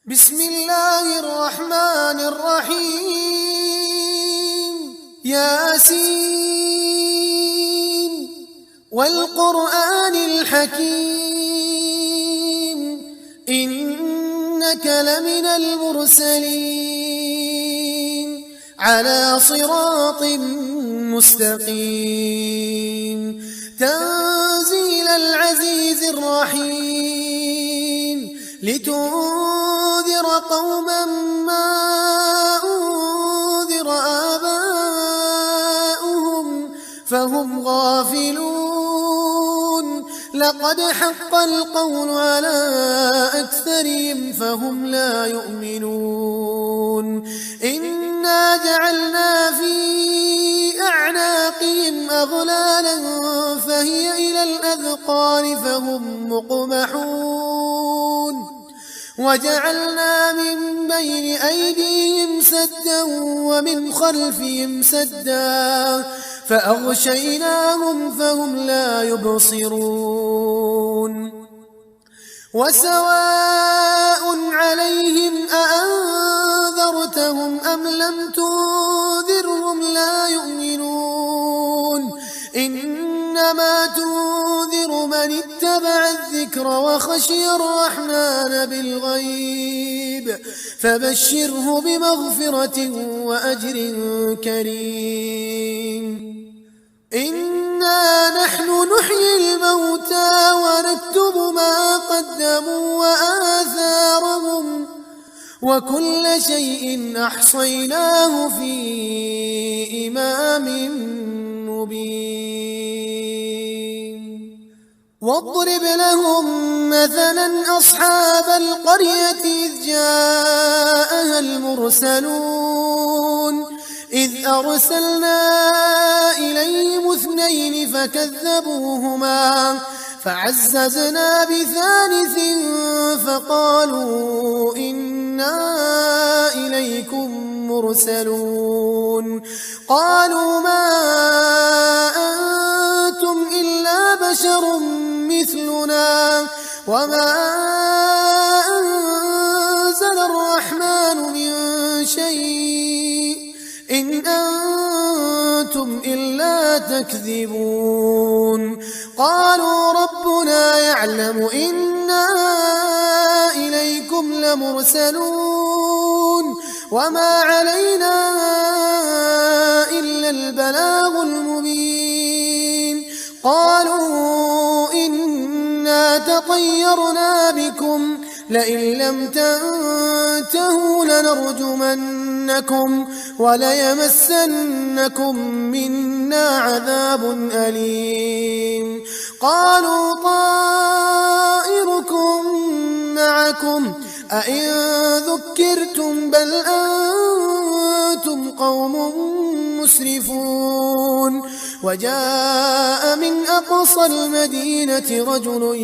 بسم الله الرحمن الرحيم ياسين والقرآن الحكيم إنك لمن المرسلين على صراط مستقيم تنزيل العزيز الرحيم لتنذر قوما ما أنذر آباؤهم فهم غافلون لقد حق القول على أكثرهم فهم لا يؤمنون إنا جعلنا في أعناقهم أغلالا فهي إلى الأذقان فهم مقمحون وجعلنا من بين أيديهم سدا ومن خلفهم سدا فأغشيناهم فهم لا يبصرون وسواء عليهم أأنذرتهم أم لم تنذرهم لا يؤمنون إنما تنذر من اتبع الذكر وخشي الرحمن بالغيب فبشره بمغفرة وأجر كريم إنا نحن نحيي الموتى ونكتب ما قدموا وآثارهم وكل شيء أحصيناه في إمام مبين واضرب لهم مثلا أصحاب القرية إذ جاءها المرسلون إذ أرسلنا إليهم اثنين فكذبوهما فعززنا بثالث فقالوا إنا إليكم مرسلون قالوا ما أنتم إلا بشر مثلنا وما أنزل الرحمن من شيء إن أنتم إلا تكذبون قالوا ربنا يعلم إنا إليكم لمرسلون وما علينا إلا البلاغ المبين قالوا إنا تطيرنا بكم لئن لم تنتهوا لنرجمنكم وليمسنكم منا عذاب أليم قالوا طائركم معكم أئن ذكرتم بل أنتم قوم مسرفون وجاء من أقصى المدينة رجل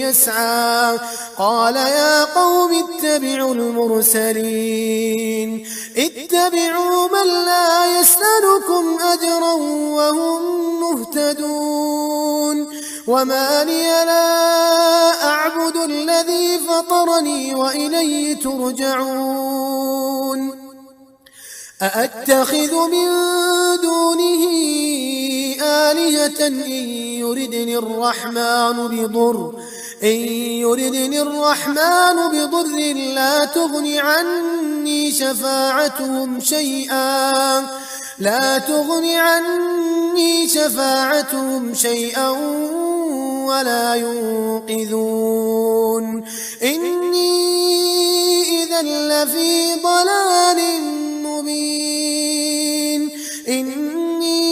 يسعى قال يا قوم اتبعوا المرسلين اتبعوا من لا يسألكم أجرا وهم مهتدون وما لي لا أعبد الذي فطرني وإليه ترجعون أأتخذ من دونه آلهة إن يردني الرحمن بضر لا تغن عني شفاعتهم شيئا ولا ينقذون إني إذا لفي ضلال مبين إني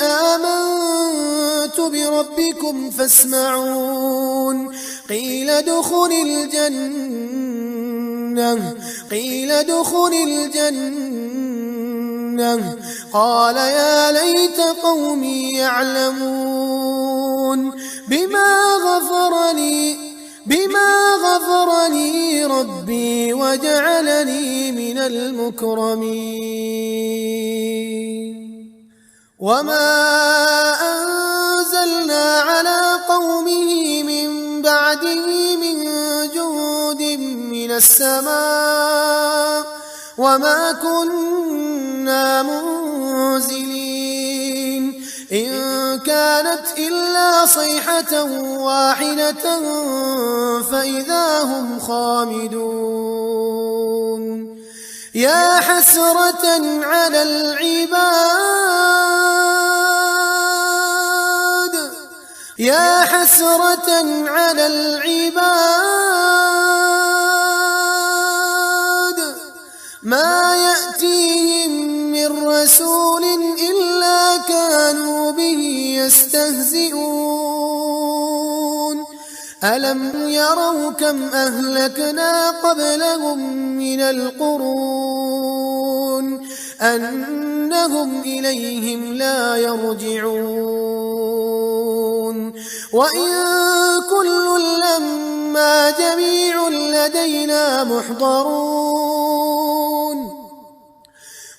آمنت بربكم فاسمعون قيل ادخل الجنة قال يا ليت قومي يعلمون بما غفر لي ربي وجعلني من المكرمين وما أنزلنا على قومه من بعده من جند من السماء وما كنا منزلين إن كانت إلا صيحة واحدة فإذا هم خامدون يا حسرة على العباد يا حسرة على العباد ما يأتيهم من رسول إلا كانوا به يستهزئون ألم يروا كم أهلكنا قبلهم من القرون أنهم إليهم لا يرجعون وإن كل لما جميع لدينا محضرون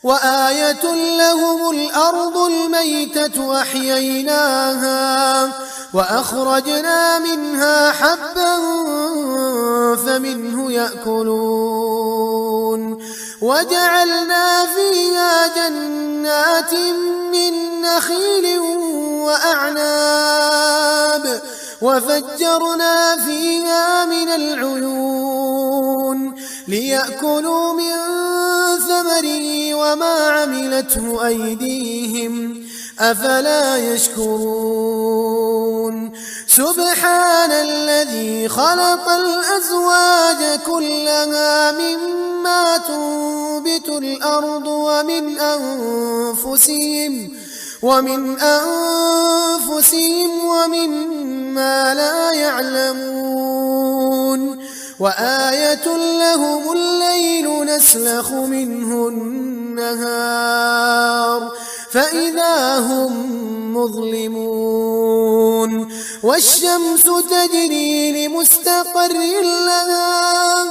وآية لهم الأرض الميتة أحييناها وأخرجنا منها حبا فمنه يأكلون وجعلنا فيها جنات من نخيل وأعناب وفجرنا فيها من العيون ليأكلوا من ثمره وما عملته أيديهم أفلا يشكرون سبحان الذي خلق الأزواج كلها مما تنبت الأرض ومن أنفسهم ومما لا يعلمون وآية لهم الليل نسلخ منه النهار فإذا هم مظلمون والشمس تجري لمستقر لها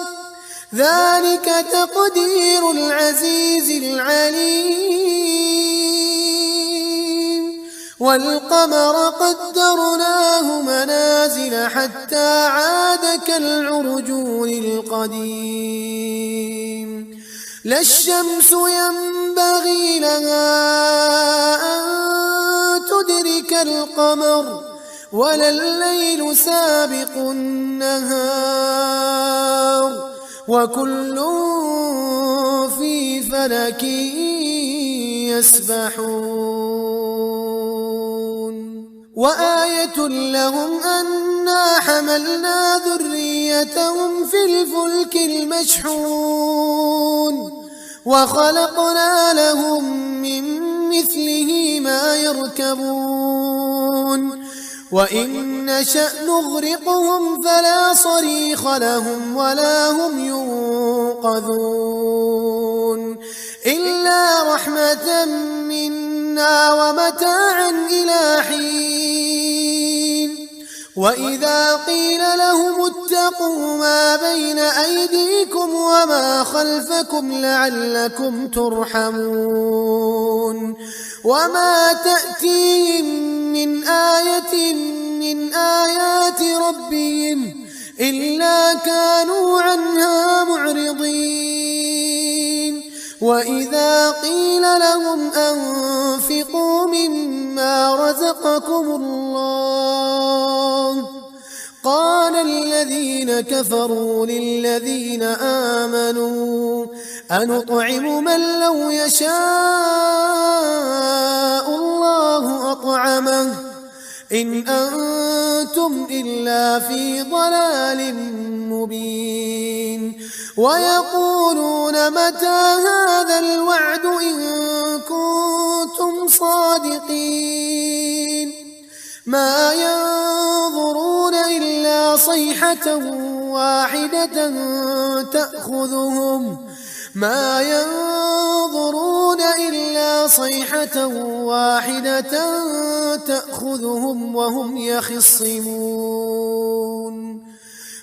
ذلك تقدير العزيز العليم والقمر قدرناه منازل حتى عاد كالعرجون القديم لا الشمس ينبغي لها أن تدرك القمر ولا الليل سابق النهار وكل في فلك يسبحون وآية لهم أنا حملنا ذريتهم في الفلك المشحون وخلقنا لهم من مثله ما يركبون وإن نشأ نغرقهم فلا صريخ لهم ولا هم ينقذون إلا رحمة منا ومتاعا إلى حين وإذا قيل لهم اتقوا ما بين أيديكم وما خلفكم لعلكم ترحمون وما تأتيهم من آية من آيات ربهم إلا كانوا عنها معرضين وإذا قيل لهم أنفقوا مما رزقكم الله قال الذين كفروا للذين آمنوا أنطعم من لو يشاء الله أطعمه إن أنتم إلا في ضلال مبين ويقولون متى هذا الوعد إن كنتم صادقين ما ينظرون إلا صيحة واحدة تأخذهم وهم يخصمون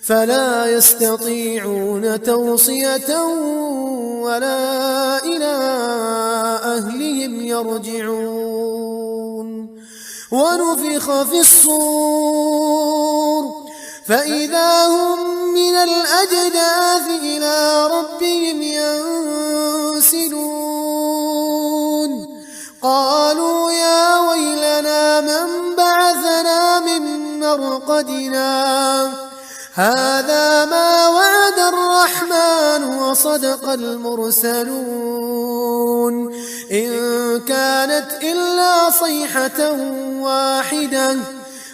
فلا يستطيعون توصية ولا إلى أهلهم يرجعون ونفخ في الصور فإذا هم من الأجداث إلى ربهم ينسلون قالوا يا ويلنا من بعثنا من مرقدنا هذا ما وعد الرحمن وصدق المرسلون إن كانت إلا صيحة واحدة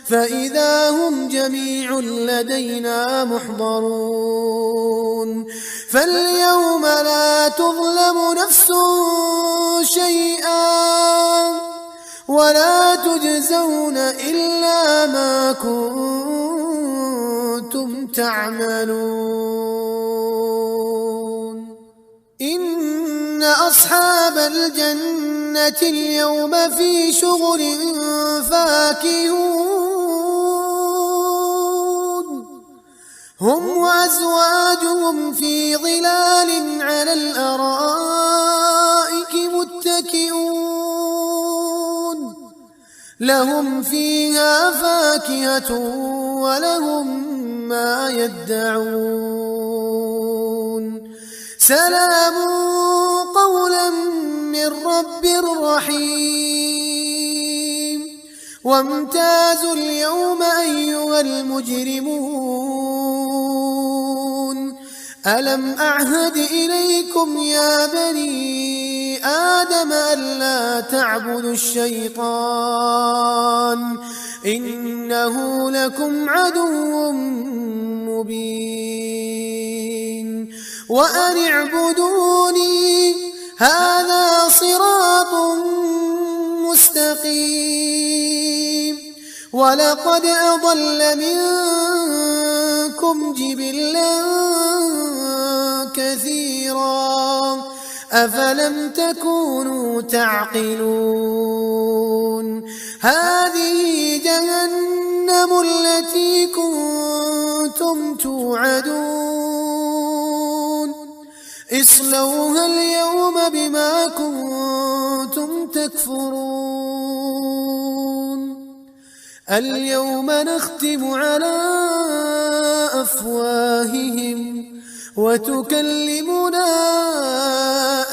فإذا هم جميع لدينا محضرون فاليوم لا تظلم نفس شيئا ولا تجزون إلا ما كنتم تعملون إن أصحاب الجنة اليوم في شغل فاكهون هم وأزواجهم في ظلال على الأرائك متكئون لهم فيها فاكهة ولهم ما يدعون سلام قولا من رب رحيم وامتازوا اليوم أيها المجرمون ألم أعهد إليكم يا بني آدم ألا تعبدوا الشيطان إنه لكم عدو مبين وأن اعبدوني هذا صراط مستقيم ولقد أضل منكم جبلا كثيرا أفلم تكونوا تعقلون هذه جهنم التي كنتم توعدون اصلوها اليوم بما كنتم تكفرون اليوم نختم على أفواههم وتكلمنا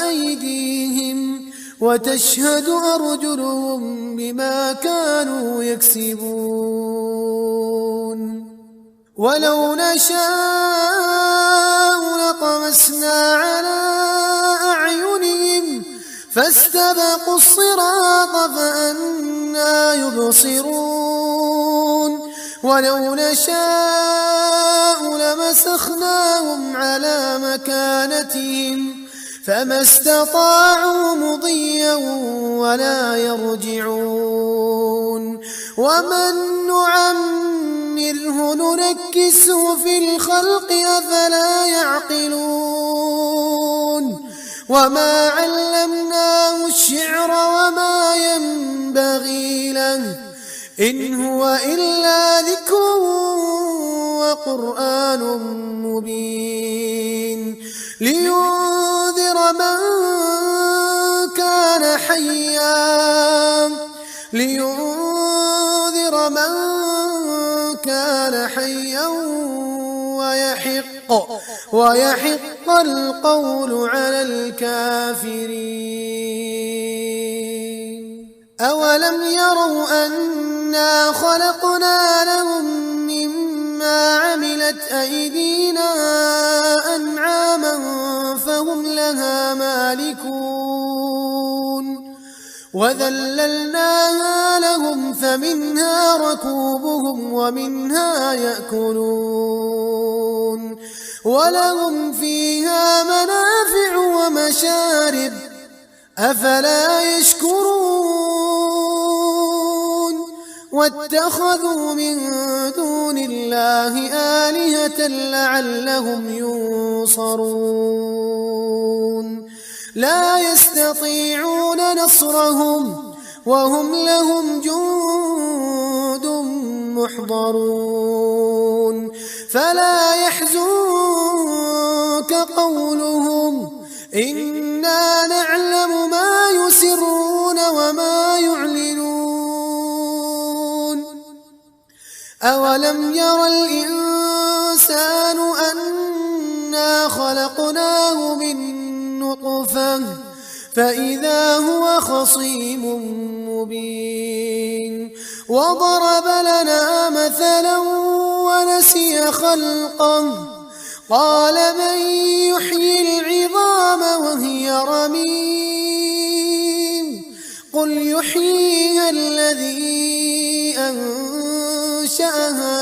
أيديهم وتشهد أرجلهم بما كانوا يكسبون ولو نشاء لطمسنا على أعينهم فاستبقوا الصراط فأنى يبصرون ولو نشاء لمسخناهم على مكانتهم فما استطاعوا مضيا ولا يرجعون ومن نعمره ننكسه في الخلق أفلا يعقلون وما علمناه الشعر وما ينبغي له إن هو إلا ذكر وقرآن مبين لينذر من كان حيا ويحق القول على الكافرين أولم يروا أنا خلقنا لهم مما عملت أيدينا أنعاما فهم لها مالكون وذللناها لهم فمنها ركوبهم ومنها يأكلون ولهم فيها منافع ومشارب أفلا يشكرون واتخذوا من دون الله آلهة لعلهم ينصرون لا يستطيعون نصرهم وهم لهم جند محضرون فلا يحزنك قولهم إنا نعلم ما يسرون وما يعلنون أولم ير الإنسان أنا خلقناه من نطفة فإذا هو خصيم مبين وضرب لنا مثلا ونسي خلقه قال من يحيي العظام وهي رميم قل يحييها الذي أنشأها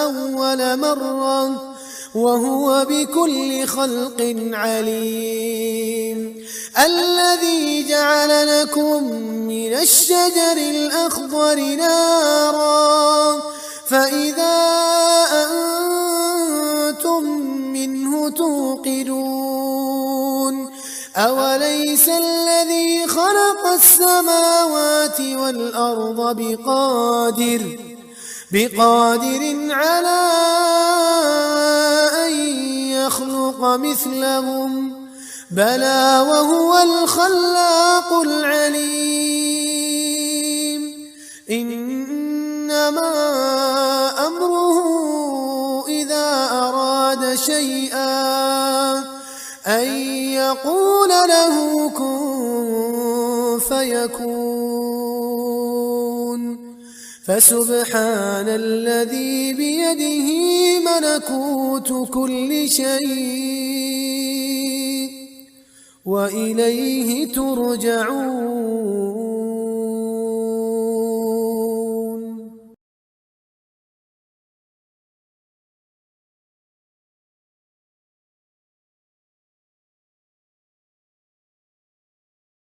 أول مرة وهو بكل خلق عليم الذي جعل لكم من الشجر الأخضر نارا فإذا أنتم منه توقدون أوليس الذي خلق السماوات والأرض بقادر على أن يخلق مثلهم بلى وهو الخلاق العليم إنما أمره إذا أراد شيئا أن يقول له كن فيكون فسبحان الذي بيده ملكوت كل شيء وإليه ترجعون.